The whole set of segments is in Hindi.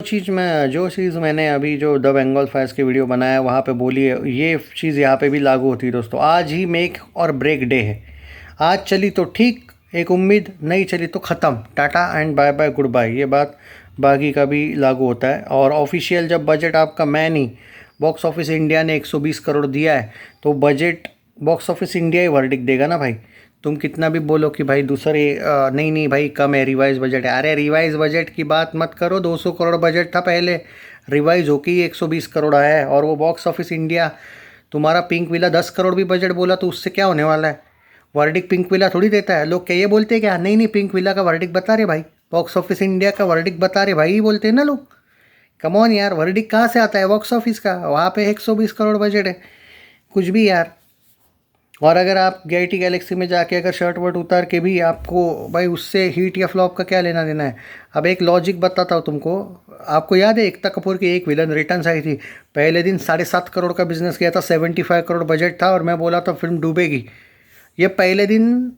जो चीज़ मैंने अभी जो द बंगाल फाइल्स की वीडियो बनाया वहाँ पे बोली है, ये चीज़ यहाँ पे भी लागू होती है दोस्तों। आज ही मेक और ब्रेक डे है। आज चली तो ठीक, एक उम्मीद, नहीं चली तो ख़त्म, tata and bye bye goodbye. ये बात बाकी का भी लागू होता है। और ऑफिशियल जब बजट आपका, मैं नहीं, बॉक्स ऑफिस इंडिया ने 120 करोड़ दिया है, तो बजट बॉक्स ऑफिस इंडिया ही वर्डिक्ट देगा ना भाई। तुम कितना भी बोलो कि भाई दूसरे नहीं नहीं भाई कम है, रिवाइज बजट है, अरे रिवाइज बजट की बात मत करो। 200 करोड़ बजट था पहले, रिवाइज होके ही 120 करोड़ आया है। और वो बॉक्स ऑफिस इंडिया, तुम्हारा पिंक विला 10 करोड़ भी बजट बोला तो उससे क्या होने वाला है। वर्डिक पिंक विला थोड़ी देता है। लोग क्या ये बोलते हैं क्या, नहीं नहीं पिंक विला का वर्डिक बता रहे भाई, बॉक्स ऑफिस इंडिया का वर्डिक बता रहे भाई, बोलते हैं ना लोग। कम ऑन यार, वर्डिक कहाँ से आता है, बॉक्स ऑफिस का। वहाँ पे 120 करोड़ बजट है, कुछ भी यार। और अगर आप गेटी गैलेक्सी में जाके अगर शर्ट वर्ट उतार के भी आपको भाई उससे हिट या फ्लॉप का क्या लेना देना है। अब एक लॉजिक बताता हूँ तुमको। आपको याद है एकता कपूर की एक विलन रिटर्न्स आई थी, पहले दिन 7.5 करोड़ का बिजनेस किया था, 75 करोड़ बजट था, और मैं बोला था फिल्म डूबेगी। ये पहले दिन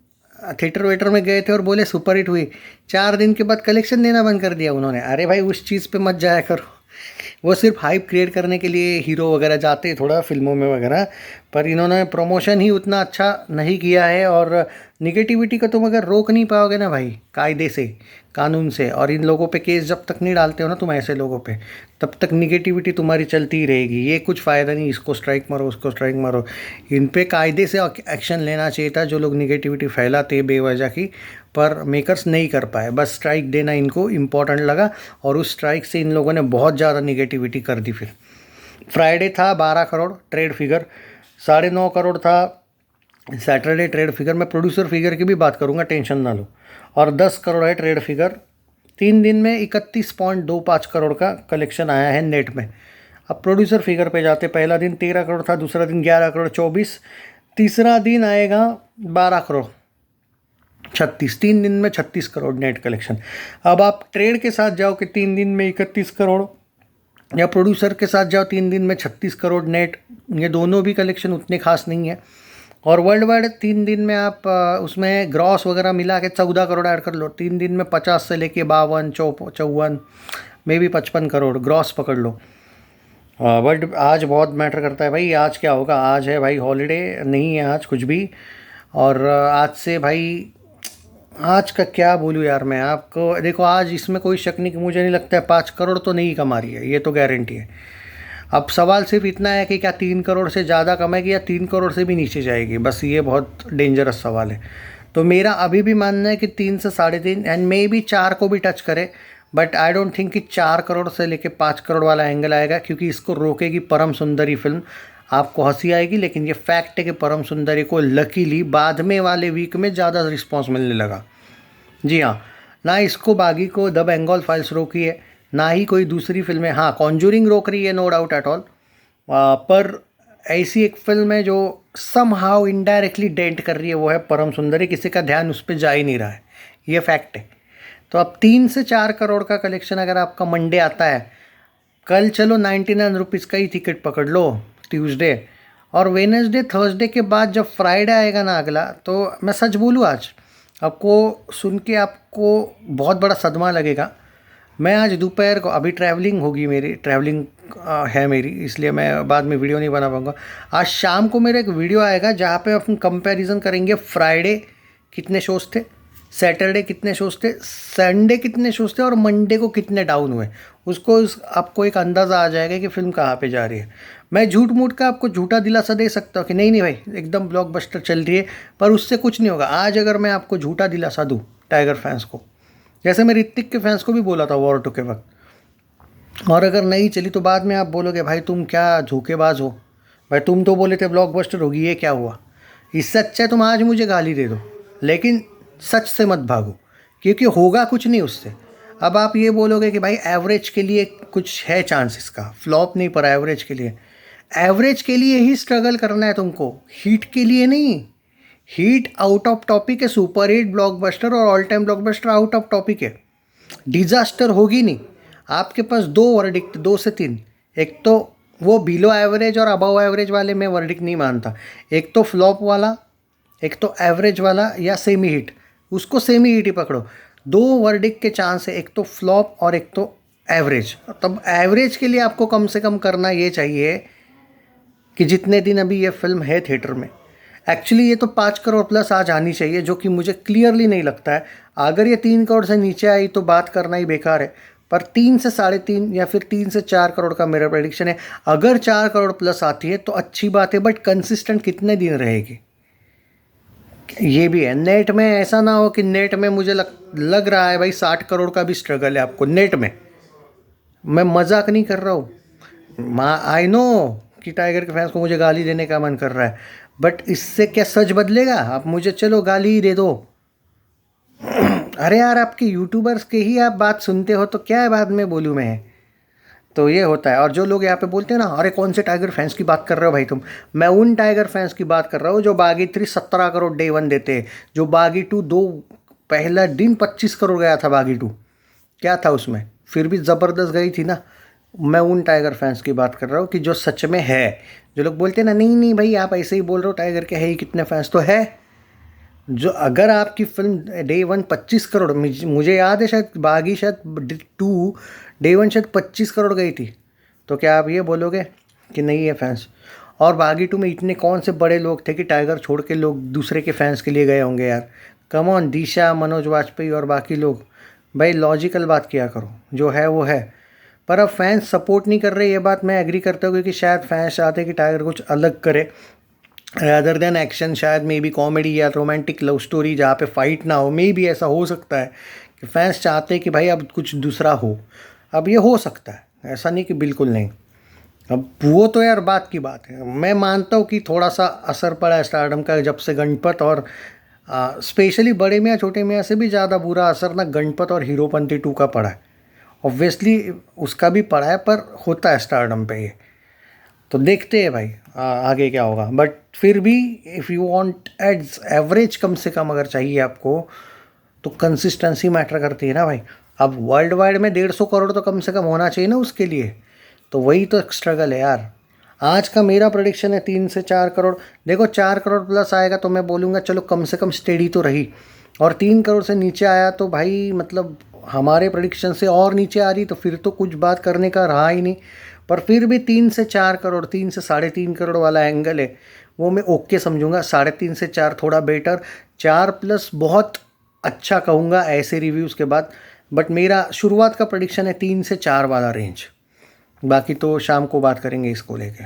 थिएटर वेटर में गए थे और बोले सुपर हिट हुई, 4 दिन के बाद कलेक्शन देना बंद कर दिया उन्होंने। अरे भाई उस चीज़ पे मत जाया करो। वो सिर्फ हाइप क्रिएट करने के लिए हीरो वगैरह जाते हैं थोड़ा फिल्मों में वगैरह, पर इन्होंने प्रमोशन ही उतना अच्छा नहीं किया है। और निगेटिविटी को तुम अगर रोक नहीं पाओगे ना भाई कायदे से, कानून से, और इन लोगों पे केस जब तक नहीं डालते हो ना तुम ऐसे लोगों पे, तब तक निगेटिविटी तुम्हारी चलती ही रहेगी। ये कुछ फ़ायदा नहीं, इसको स्ट्राइक मारो उसको स्ट्राइक मारो। इन पे कायदे से एक्शन लेना चाहिए था जो लोग निगेटिविटी फैलाते बेवजह की, पर मेकर्स नहीं कर पाए। बस स्ट्राइक देना इनको इम्पोर्टेंट लगा, और उस स्ट्राइक से इन लोगों ने बहुत ज़्यादा निगेटिविटी कर दी। फिर फ्राइडे था 12 करोड़ ट्रेड फिगर, 9.5 करोड़ था सैटरडे ट्रेड फिगर। मैं प्रोड्यूसर फिगर की भी बात करूंगा, टेंशन ना लो। और 10 करोड़ है ट्रेड फिगर। 3 दिन में 31.25 करोड़ का कलेक्शन आया है नेट में। अब प्रोड्यूसर फिगर पे जाते, पहला दिन 13 करोड़ था, दूसरा दिन 11 करोड़ 24, तीसरा दिन आएगा 12 करोड़ 36, 3 दिन में 36 करोड़ नेट कलेक्शन। अब आप ट्रेड के साथ जाओ कि 3 दिन में 31 करोड़, या प्रोड्यूसर के साथ जाओ 3 दिन में 36 करोड़ नेट, ये दोनों भी कलेक्शन उतने खास नहीं है। और वर्ल्ड वाइड 3 दिन में आप उसमें ग्रॉस वगैरह मिला के 14 करोड़ ऐड कर लो। 3 दिन में 50 से लेके 52, 54, मे भी 55 करोड़ ग्रॉस पकड़ लो। बट आज बहुत मैटर करता है भाई। आज क्या होगा, आज है भाई हॉलीडे, नहीं है आज कुछ भी। और आज से भाई, आज का क्या बोलूँ यार मैं आपको। देखो आज इसमें कोई शक नहीं कि मुझे नहीं लगता है 5 करोड़ तो नहीं कमा रही है, ये तो गारंटी है। अब सवाल सिर्फ इतना है कि क्या 3 करोड़ से ज़्यादा कमाएगी या 3 करोड़ से भी नीचे जाएगी, बस ये बहुत डेंजरस सवाल है। तो मेरा अभी भी मानना है कि 3 से 3.5 एंड मे बी 4 को भी टच करे। बट आई डोंट थिंक कि 4 करोड़ से लेके 5 करोड़ वाला एंगल आएगा, क्योंकि इसको रोकेगी परम सुंदरी फिल्म। आपको हंसी आएगी लेकिन ये फैक्ट है कि परम सुंदरी को लकीली बाद में वाले वीक में ज़्यादा रिस्पॉन्स मिलने लगा। जी हाँ, ना इसको बागी को द बंगाल फाइल्स रोकी है, ना ही कोई दूसरी फिल्में। हाँ, कॉन्जूरिंग रोक रही है, नो डाउट एट ऑल। पर ऐसी एक फिल्म है जो सम हाउ इनडायरेक्टली डेंट कर रही है, वो है परम सुंदरी। किसी का ध्यान उस पर जा ही नहीं रहा है, ये फैक्ट है। तो अब 3 से 4 करोड़ का कलेक्शन अगर आपका मंडे आता है, कल चलो 99 रुपीज़ का ही टिकट पकड़ लो ट्यूसडे, और वेनसडे थर्सडे के बाद जब फ्राइडे आएगा ना अगला, तो मैं सच बोलूँ आज आपको सुन के आपको बहुत बड़ा सदमा लगेगा। मैं आज दोपहर को, अभी ट्रैवलिंग होगी मेरी, ट्रैवलिंग है मेरी, इसलिए मैं बाद में वीडियो नहीं बना पाऊँगा। आज शाम को मेरा एक वीडियो आएगा जहाँ पे अपन कंपैरिजन करेंगे फ्राइडे कितने शोज़ थे, सैटरडे कितने शोज़ थे, संडे कितने शोज़ थे, और मंडे को कितने डाउन हुए। आपको एक अंदाज़ा आ जाएगा कि फ़िल्म कहाँ पे जा रही है। मैं झूठ मूठ का आपको झूठा दिलासा दे सकता हूँ कि नहीं नहीं भाई एकदम ब्लॉकबस्टर चल रही है, पर उससे कुछ नहीं होगा। आज अगर मैं आपको झूठा दिलासा दूँ टाइगर फैंस को, जैसे मैं ऋतिक के फैंस को भी बोला था वॉर 2 के वक्त, और अगर नहीं चली तो बाद में आप बोलोगे भाई तुम क्या धोखेबाज हो, भाई तुम तो बोले थे ब्लॉकबस्टर होगी, ये क्या हुआ। इससे अच्छा है तुम आज मुझे गाली दे दो, लेकिन सच से मत भागो, क्योंकि होगा कुछ नहीं उससे। अब आप ये बोलोगे कि भाई एवरेज के लिए कुछ है चांस इसका, फ्लॉप नहीं, पर एवरेज के लिए, एवरेज के लिए ही स्ट्रगल करना है तुमको, हिट के लिए नहीं। हिट आउट ऑफ टॉपिक है, सुपर हिट ब्लॉकबस्टर और all time blockbuster out of topic है, डिजास्टर होगी नहीं। आपके पास 2 वर्डिक्ट, 2 से 3, एक तो वो बिलो एवरेज और अबव एवरेज वाले में वर्डिक्ट नहीं मानता, एक तो फ्लॉप वाला, एक तो एवरेज वाला या सेमी हिट, उसको सेमी हिट ही पकड़ो। 2 वर्डिक्ट के चांस है, एक तो फ्लॉप और एक तो एवरेज। तब एवरेज के लिए आपको कम से कम करना ये चाहिए कि जितने दिन अभी ये फिल्म है थिएटर में, एक्चुअली ये तो 5 करोड़ प्लस आज आनी चाहिए, जो कि मुझे क्लियरली नहीं लगता है। अगर ये 3 करोड़ से नीचे आई तो बात करना ही बेकार है, पर 3 से 3.5 या फिर 3 से 4 करोड़ का मेरा प्रेडिक्शन है। अगर 4 करोड़ प्लस आती है तो अच्छी बात है, बट कंसिस्टेंट कितने दिन रहेगी ये भी है। नेट में ऐसा ना हो कि नेट में मुझे लग रहा है भाई 60 करोड़ का भी स्ट्रगल है आपको नेट में। मैं मजाक नहीं कर रहा हूँ, आई नो कि टाइगर के फैंस को मुझे गाली देने का मन कर रहा है, बट इससे क्या सच बदलेगा? आप मुझे चलो गाली ही दे दो। अरे यार, आपके यूट्यूबर्स के ही आप बात सुनते हो तो क्या है बाद में बोलूँ मैं? तो ये होता है। और जो लोग यहाँ पे बोलते हैं ना, अरे कौन से टाइगर फैंस की बात कर रहे हो भाई तुम, मैं उन टाइगर फैंस की बात कर रहा हूँ जो बागी 3 17 करोड़ डे 1 देते हैं, जो बागी 2 पहला दिन 25 करोड़ गया था बागी 2, क्या था उसमें, फिर भी ज़बरदस्त गई थी ना। मैं उन टाइगर फैंस की बात कर रहा हूँ कि जो सच में है। जो लोग बोलते हैं ना, नहीं नहीं भाई आप ऐसे ही बोल रहे हो, टाइगर के है ही कितने फैंस, तो है। जो अगर आपकी फिल्म डे 1 25 करोड़, मुझे याद है शायद बागी शायद 2 डे 1 शायद 25 करोड़ गई थी, तो क्या आप ये बोलोगे कि नहीं है फैंस? और बागी 2 में इतने कौन से बड़े लोग थे कि टाइगर छोड़ के लोग दूसरे के फैंस के लिए गए होंगे यार? कम ऑन, दिशा, मनोज वाजपेयी और बाकी लोग। भाई लॉजिकल बात किया करो, जो है वो है। पर अब फैंस सपोर्ट नहीं कर रहे, ये बात मैं एग्री करता हूँ, क्योंकि शायद फैंस चाहते हैं कि टाइगर कुछ अलग करे रादर देन एक्शन, शायद मे बी कॉमेडी या रोमांटिक लव स्टोरी जहाँ पे फाइट ना हो। मे बी ऐसा हो सकता है कि फैंस चाहते हैं कि भाई अब कुछ दूसरा हो। अब ये हो सकता है, ऐसा नहीं कि बिल्कुल नहीं। अब वो तो यार बात की बात है। मैं मानता हूँ कि थोड़ा सा असर पड़ा है स्टारडम का, जब से गणपत और स्पेशली बड़े मियाँ छोटे मियाँ से भी ज़्यादा बुरा असर ना गणपत और हीरोपंती 2 का पड़ा है। ऑब्वियसली उसका भी पड़ा है, पर होता है स्टारडम पे ये। तो देखते हैं भाई आगे क्या होगा। बट फिर भी if you want ads average कम से कम अगर चाहिए आपको, तो कंसिस्टेंसी मैटर करती है ना भाई। अब वर्ल्ड वाइड में 150 करोड़ तो कम से कम होना चाहिए ना उसके लिए, तो वही तो स्ट्रगल है यार। आज का मेरा प्रेडिक्शन है 3 से 4 करोड़। देखो 4 करोड़ प्लस आएगा तो मैं बोलूँगा चलो कम से कम स्टेडी तो रही, और 3 करोड़ से नीचे आया तो भाई मतलब हमारे प्रेडिक्शन से और नीचे आ रही तो फिर तो कुछ बात करने का रहा ही नहीं। पर फिर भी 3 से 4 करोड़, 3 से 3.5 करोड़ वाला एंगल है वो मैं ओके समझूंगा। 3.5 से 4 थोड़ा बेटर, 4 प्लस बहुत अच्छा कहूँगा ऐसे रिव्यूज़ के बाद। बट मेरा शुरुआत का प्रेडिक्शन है 3 से 4 वाला रेंज। बाकी तो शाम को बात करेंगे इसको लेके।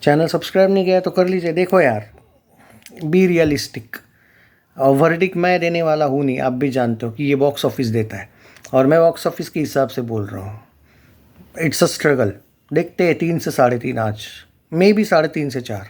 चैनल सब्सक्राइब नहीं किया तो कर लीजिए। देखो यार, बी रियलिस्टिक। और वर्डिक मैं देने वाला हूँ नहीं, आप भी जानते हो कि ये बॉक्स ऑफिस देता है, और मैं बॉक्स ऑफिस के हिसाब से बोल रहा हूँ। It's a struggle. देखते हैं 3 से 3.5 आज, मे बी 3.5 से 4।